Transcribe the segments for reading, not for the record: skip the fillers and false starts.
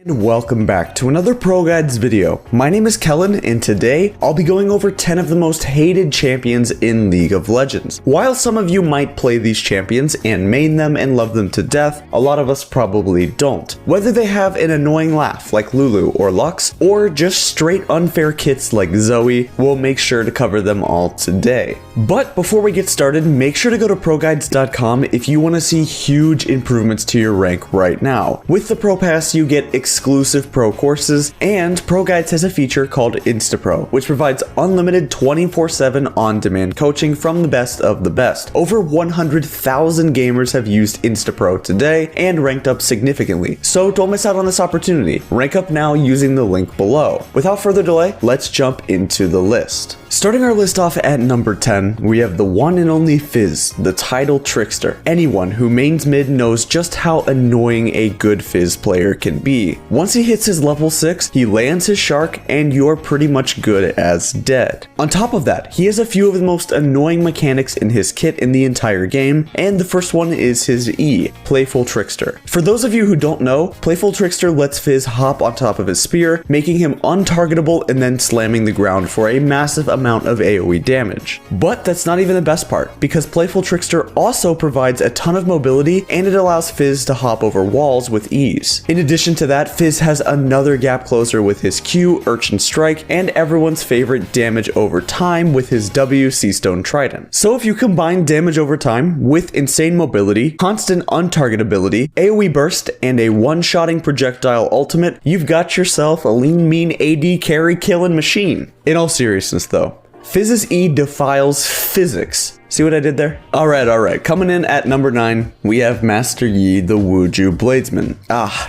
And welcome back to another ProGuides video. My name is Kellen, and today I'll be going over 10 of the most hated champions in League of Legends. While some of you might play these champions and main them and love them to death, a lot of us probably don't. Whether they have an annoying laugh like Lulu or Lux, or just straight unfair kits like Zoe, we'll make sure to cover them all today. But before we get started, make sure to go to ProGuides.com if you want to see huge improvements to your rank right now. With the Pro Pass, you get exclusive pro courses, and ProGuides has a feature called InstaPro, which provides unlimited 24/7 on-demand coaching from the best of the best. Over 100,000 gamers have used InstaPro today and ranked up significantly, so don't miss out on this opportunity. Rank up now using the link below. Without further delay, let's jump into the list. Starting our list off at number 10, we have the one and only Fizz, the title trickster. Anyone who mains mid knows just how annoying a good Fizz player can be. Once he hits his level 6, he lands his shark and you're pretty much good as dead. On top of that, he has a few of the most annoying mechanics in his kit in the entire game, and the first one is his E, Playful Trickster. For those of you who don't know, Playful Trickster lets Fizz hop on top of his spear, making him untargetable and then slamming the ground for a massive amount of AoE damage. But that's not even the best part, because Playful Trickster also provides a ton of mobility and it allows Fizz to hop over walls with ease. In addition to that, Fizz has another gap closer with his Q, Urchin Strike, and everyone's favorite damage over time with his W, Seastone Trident. So if you combine damage over time with insane mobility, constant untargetability, AoE burst, and a one-shotting projectile ultimate, you've got yourself a lean mean AD carry killing machine. In all seriousness though, Fizz's E defiles physics. See what I did there? Alright. Coming in at number 9, we have Master Yi, the Wuju Bladesman.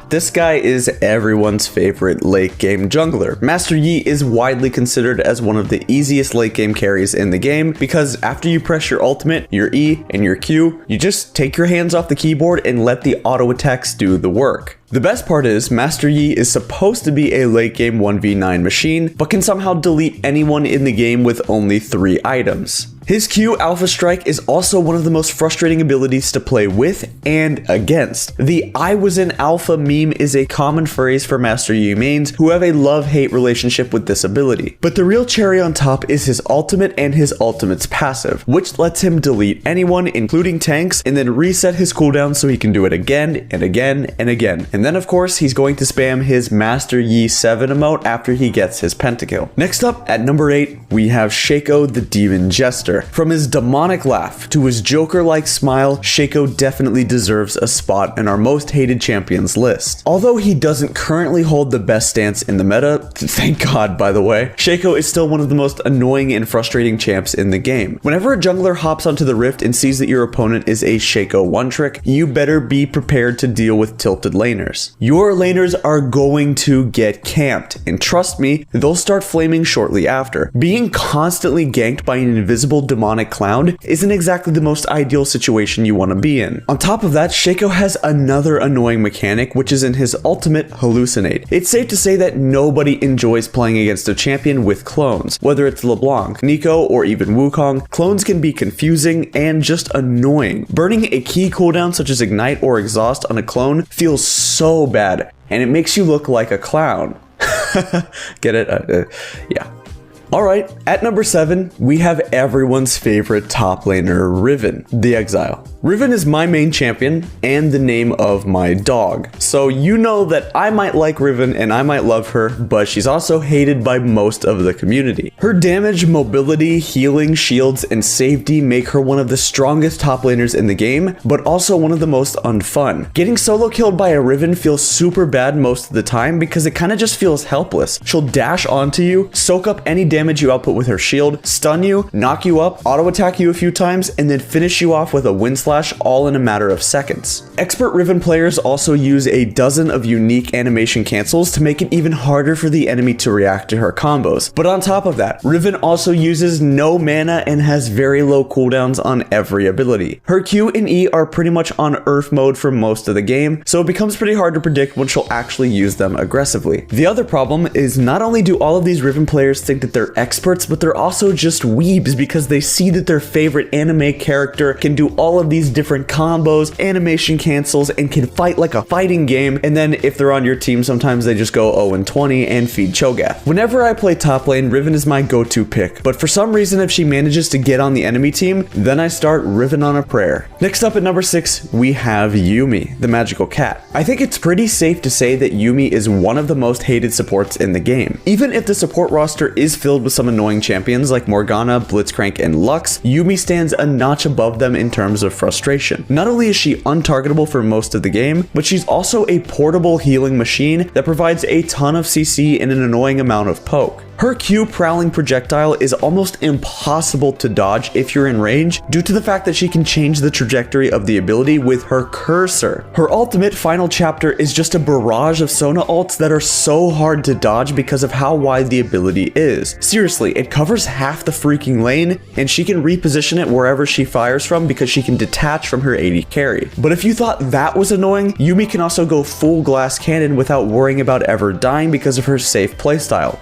This guy is everyone's favorite late game jungler. Master Yi is widely considered as one of the easiest late game carries in the game because after you press your ultimate, your E, and your Q, you just take your hands off the keyboard and let the auto attacks do the work. The best part is, Master Yi is supposed to be a late game 1v9 machine, but can somehow delete anyone in the game with only 3 items. His Q, Alpha Strike, is also one of the most frustrating abilities to play with and against. The "I was in Alpha" meme is a common phrase for Master Yi mains who have a love-hate relationship with this ability. But the real cherry on top is his ultimate and his ultimate's passive, which lets him delete anyone, including tanks, and then reset his cooldown so he can do it again and again and again. And then of course, he's going to spam his Master Yi 7 emote after he gets his pentakill. Next up, at number 8, we have Shaco the Demon Jester. From his demonic laugh to his Joker-like smile, Shaco definitely deserves a spot in our most hated champions list. Although he doesn't currently hold the best stance in the meta, thank God by the way, Shaco is still one of the most annoying and frustrating champs in the game. Whenever a jungler hops onto the rift and sees that your opponent is a Shaco one-trick, you better be prepared to deal with tilted laners. Your laners are going to get camped, and trust me, they'll start flaming shortly after. Being constantly ganked by an invisible demonic clown isn't exactly the most ideal situation you want to be in. On top of that, Shaco has another annoying mechanic, which is in his ultimate, Hallucinate. It's safe to say that nobody enjoys playing against a champion with clones. Whether it's LeBlanc, Nico, or even Wukong, clones can be confusing and just annoying. Burning a key cooldown such as Ignite or Exhaust on a clone feels so bad, and it makes you look like a clown. Get it? Yeah. Alright, at number 7, we have everyone's favorite top laner, Riven, the Exile. Riven is my main champion and the name of my dog. So you know that I might like Riven and I might love her, but she's also hated by most of the community. Her damage, mobility, healing, shields, and safety make her one of the strongest top laners in the game, but also one of the most unfun. Getting solo killed by a Riven feels super bad most of the time because it kind of just feels helpless. She'll dash onto you, soak up any damage you output with her shield, stun you, knock you up, auto attack you a few times, and then finish you off with a wind slash all in a matter of seconds. Expert Riven players also use a dozen of unique animation cancels to make it even harder for the enemy to react to her combos. But on top of that, Riven also uses no mana and has very low cooldowns on every ability. Her Q and E are pretty much on Earth mode for most of the game, so it becomes pretty hard to predict when she'll actually use them aggressively. The other problem is not only do all of these Riven players think that they're experts, but they're also just weebs because they see that their favorite anime character can do all of these these different combos, animation cancels, and can fight like a fighting game, and then if they're on your team, sometimes they just go 0-20 and feed Cho'Gath. Whenever I play top lane, Riven is my go-to pick, but for some reason if she manages to get on the enemy team, then I start Riven on a prayer. Next up at number 6, we have Yuumi, the magical cat. I think it's pretty safe to say that Yuumi is one of the most hated supports in the game. Even if the support roster is filled with some annoying champions like Morgana, Blitzcrank, and Lux, Yuumi stands a notch above them in terms of frustration. Not only is she untargetable for most of the game, but she's also a portable healing machine that provides a ton of CC and an annoying amount of poke. Her Q prowling projectile is almost impossible to dodge if you're in range due to the fact that she can change the trajectory of the ability with her cursor. Her ultimate final chapter is just a barrage of Sona ults that are so hard to dodge because of how wide the ability is. Seriously, it covers half the freaking lane and she can reposition it wherever she fires from because she can detach from her AD carry. But if you thought that was annoying, Yuumi can also go full glass cannon without worrying about ever dying because of her safe playstyle.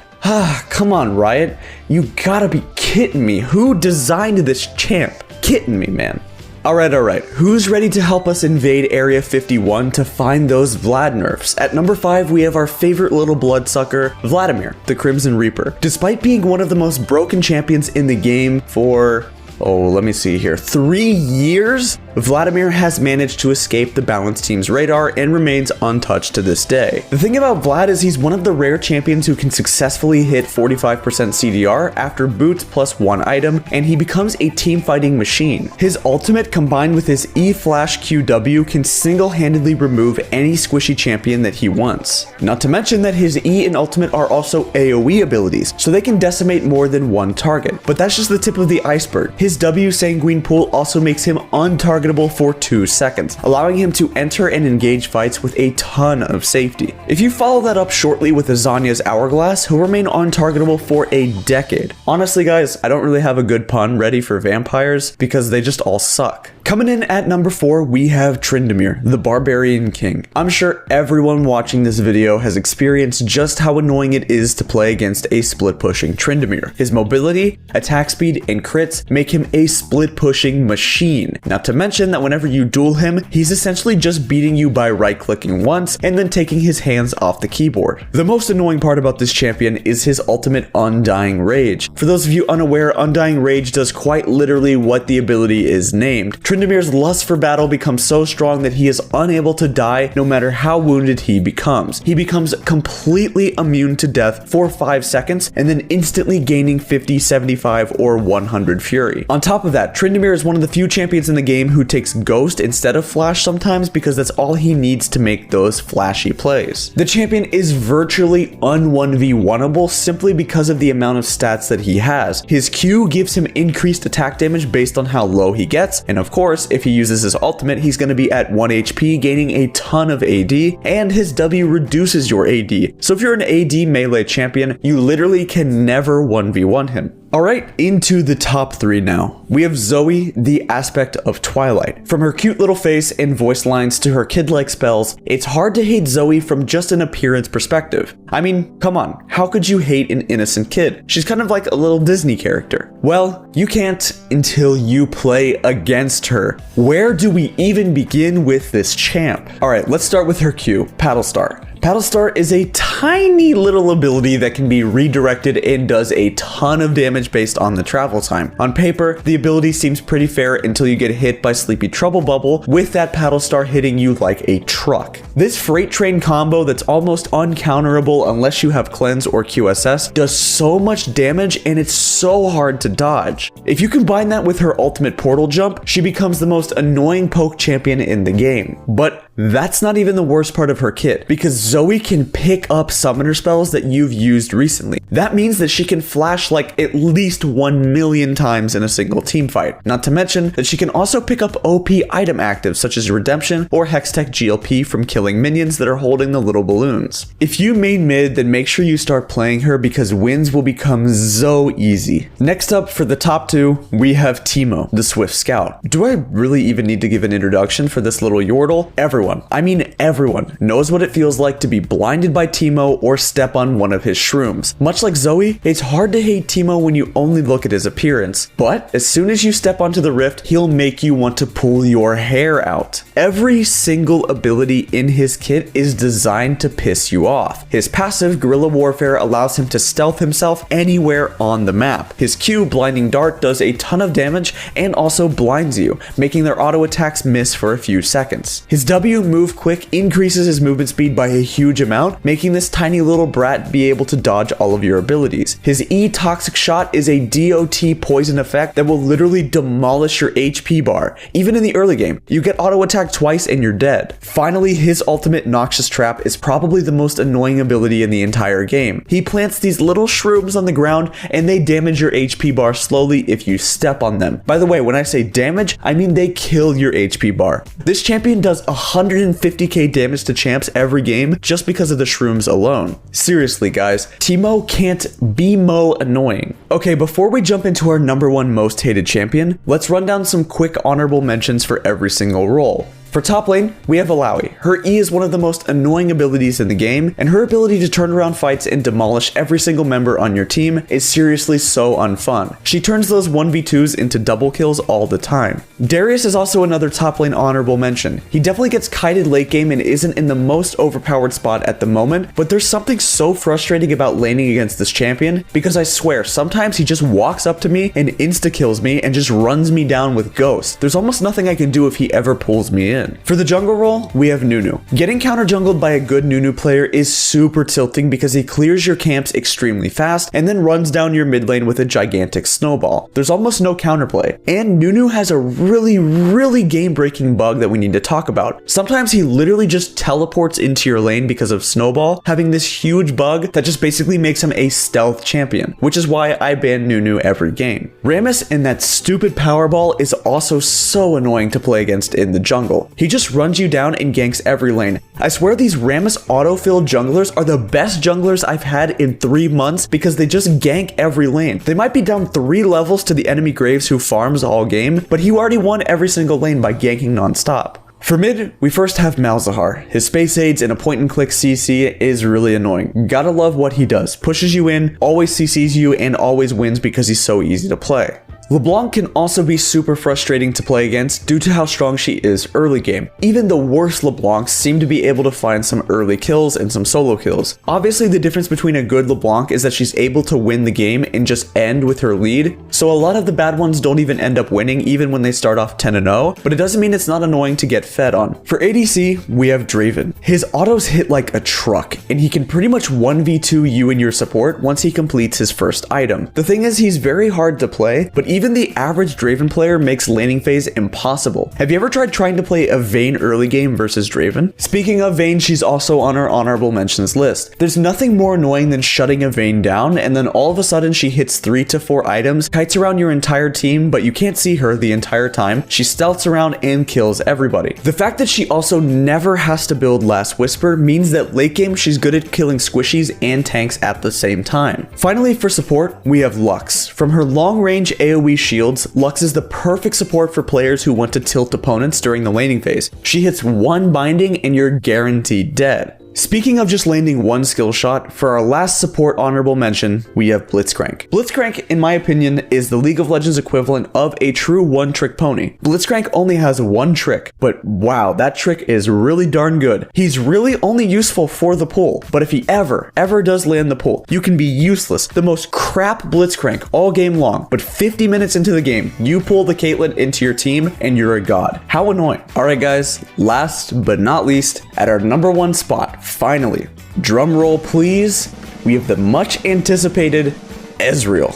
Come on, Riot. You gotta be kidding me. Who designed this champ? Kidding me, man. Alright. Who's ready to help us invade Area 51 to find those Vlad nerfs? At number 5, we have our favorite little bloodsucker, Vladimir, the Crimson Reaper. Despite being one of the most broken champions in the game for... let me see here. 3 years? Vladimir has managed to escape the Balance team's radar and remains untouched to this day. The thing about Vlad is he's one of the rare champions who can successfully hit 45% CDR after boots plus 1 item, and he becomes a team fighting machine. His ultimate combined with his E-Flash QW can single-handedly remove any squishy champion that he wants. Not to mention that his E and ultimate are also AoE abilities, so they can decimate more than one target. But that's just the tip of the iceberg. His W Sanguine Pool also makes him untargetable for 2 seconds, allowing him to enter and engage fights with a ton of safety. If you follow that up shortly with Azania's Hourglass, he'll remain untargetable for a decade. Honestly guys, I don't really have a good pun ready for vampires because they just all suck. Coming in at number 4, we have Tryndamere, the Barbarian King. I'm sure everyone watching this video has experienced just how annoying it is to play against a split-pushing Tryndamere. His mobility, attack speed, and crits make him a split-pushing machine. Not to mention that whenever you duel him, he's essentially just beating you by right-clicking once and then taking his hands off the keyboard. The most annoying part about this champion is his ultimate Undying Rage. For those of you unaware, Undying Rage does quite literally what the ability is named. Tryndamere's lust for battle becomes so strong that he is unable to die no matter how wounded he becomes. He becomes completely immune to death for 5 seconds and then instantly gaining 50, 75, or 100 fury. On top of that, Tryndamere is one of the few champions in the game who takes Ghost instead of Flash sometimes because that's all he needs to make those flashy plays. The champion is virtually un-1v1able simply because of the amount of stats that he has. His Q gives him increased attack damage based on how low he gets, and of course, if he uses his ultimate, he's going to be at 1 HP, gaining a ton of AD, and his W reduces your AD. So if you're an AD melee champion, you literally can never 1v1 him. Alright, into the top 3 now. We have Zoe, the aspect of Twilight. From her cute little face and voice lines to her kid-like spells, it's hard to hate Zoe from just an appearance perspective. I mean, come on, how could you hate an innocent kid? She's kind of like a little Disney character. Well, you can't until you play against her. Where do we even begin with this champ? Alright, let's start with her Q, Paddlestar. Paddlestar is a tiny little ability that can be redirected and does a ton of damage based on the travel time. On paper, the ability seems pretty fair until you get hit by Sleepy Trouble Bubble, with that Paddlestar hitting you like a truck. This freight train combo that's almost uncounterable unless you have Cleanse or QSS does so much damage and it's so hard to dodge. If you combine that with her ultimate portal jump, she becomes the most annoying poke champion in the game. But that's not even the worst part of her kit, because Zoe can pick up summoner spells that you've used recently. That means that she can flash like at least 1 million times in a single team fight. Not to mention that she can also pick up OP item actives such as Redemption or Hextech GLP from killing killing minions that are holding the little balloons. If you main mid, then make sure you start playing her because wins will become so easy. Next up, for the top 2, we have Teemo, the Swift Scout. Do I really even need to give an introduction for this little yordle? Everyone, I mean everyone, knows what it feels like to be blinded by Teemo or step on one of his shrooms. Much like Zoe, it's hard to hate Teemo when you only look at his appearance, but as soon as you step onto the rift, he'll make you want to pull your hair out. Every single ability in his kit is designed to piss you off. His passive, Guerrilla Warfare, allows him to stealth himself anywhere on the map. His Q, Blinding Dart, does a ton of damage and also blinds you, making their auto attacks miss for a few seconds. His W, Move Quick, increases his movement speed by a huge amount, making this tiny little brat be able to dodge all of your abilities. His E, Toxic Shot, is a DOT poison effect that will literally demolish your HP bar. Even in the early game, you get auto attack twice and you're dead. Finally, his ultimate, Noxious Trap, is probably the most annoying ability in the entire game. He plants these little shrooms on the ground and they damage your HP bar slowly if you step on them. By the way, when I say damage, I mean they kill your HP bar. This champion does 150k damage to champs every game just because of the shrooms alone. Seriously guys, Teemo can't be more annoying. Okay, before we jump into our number 1 most hated champion, let's run down some quick honorable mentions for every single role. For top lane, we have Alawi. Her E is one of the most annoying abilities in the game, and her ability to turn around fights and demolish every single member on your team is seriously so unfun. She turns those 1v2s into double kills all the time. Darius is also another top lane honorable mention. He definitely gets kited late game and isn't in the most overpowered spot at the moment, but there's something so frustrating about laning against this champion because I swear, sometimes he just walks up to me and insta-kills me and just runs me down with Ghost. There's almost nothing I can do if he ever pulls me in. For the jungle role, we have Nunu. Getting counter jungled by a good Nunu player is super tilting because he clears your camps extremely fast and then runs down your mid lane with a gigantic snowball. There's almost no counterplay. And Nunu has a really game-breaking bug that we need to talk about. Sometimes he literally just teleports into your lane because of snowball, having this huge bug that just basically makes him a stealth champion, which is why I ban Nunu every game. Rammus and that stupid powerball is also so annoying to play against in the jungle. He just runs you down and ganks every lane. I swear these Rammus autofill junglers are the best junglers I've had in 3 months because they just gank every lane. They might be down 3 levels to the enemy Graves who farms all game, but he already won every single lane by ganking non-stop. For mid, we first have Malzahar. His space aids and a point-and-click CC is really annoying. Gotta love what he does. Pushes you in, always CCs you, and always wins because he's so easy to play. LeBlanc can also be super frustrating to play against due to how strong she is early game. Even the worst LeBlancs seem to be able to find some early kills and some solo kills. Obviously, the difference between a good LeBlanc is that she's able to win the game and just end with her lead, so a lot of the bad ones don't even end up winning even when they start off 10-0, but it doesn't mean it's not annoying to get fed on. For ADC, we have Draven. His autos hit like a truck, and he can pretty much 1v2 you and your support once he completes his first item. The thing is, he's very hard to play, but even the average Draven player makes laning phase impossible. Have you ever tried trying to play a Vayne early game versus Draven? Speaking of Vayne, she's also on our honorable mentions list. There's nothing more annoying than shutting a Vayne down and then all of a sudden she hits 3 to 4 items, kites around your entire team, but you can't see her the entire time. She stealths around and kills everybody. The fact that she also never has to build Last Whisper means that late game she's good at killing squishies and tanks at the same time. Finally, for support, we have Lux. From her long range AoE shields, Lux is the perfect support for players who want to tilt opponents during the laning phase. She hits 1 binding and you're guaranteed dead. Speaking of just landing 1 skill shot, for our last support honorable mention, we have Blitzcrank. Blitzcrank, in my opinion, is the League of Legends equivalent of a true one-trick pony. Blitzcrank only has 1 trick, but wow, that trick is really darn good. He's really only useful for the pull, but if he ever does land the pull, you can be useless, the most crap Blitzcrank all game long, but 50 minutes into the game, you pull the Caitlyn into your team and you're a god. How annoying. Alright guys, last but not least, at our number 1 spot, finally, drum roll please, we have the much anticipated Ezreal.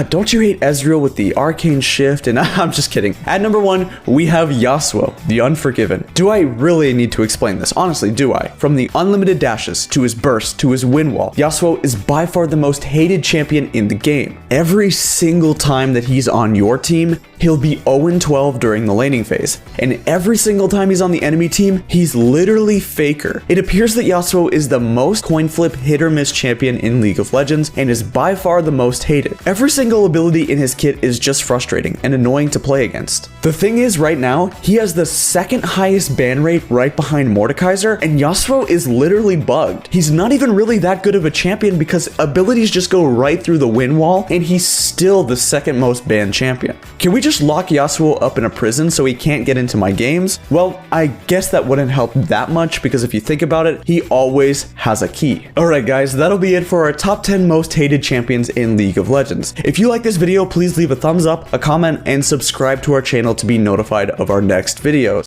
Don't you hate Ezreal with the arcane shift? And I'm just kidding. At number 1, we have Yasuo, the Unforgiven. Do I really need to explain this? Honestly, do I? From the unlimited dashes, to his burst, to his win wall, Yasuo is by far the most hated champion in the game. Every single time that he's on your team, he'll be 0-12 during the laning phase. And every single time he's on the enemy team, he's literally Faker. It appears that Yasuo is the most coin flip hit or miss champion in League of Legends and is by far the most hated. Every single ability in his kit is just frustrating and annoying to play against. The thing is, right now, he has the second highest ban rate right behind Mordekaiser, and Yasuo is literally bugged. He's not even really that good of a champion because abilities just go right through the win wall, and he's still the second most banned champion. Can we just lock Yasuo up in a prison so he can't get into my games? Well, I guess that wouldn't help that much because if you think about it, he always has a key. Alright guys, that'll be it for our top 10 most hated champions in League of Legends. If you like this video, please leave a thumbs up, a comment, and subscribe to our channel to be notified of our next videos.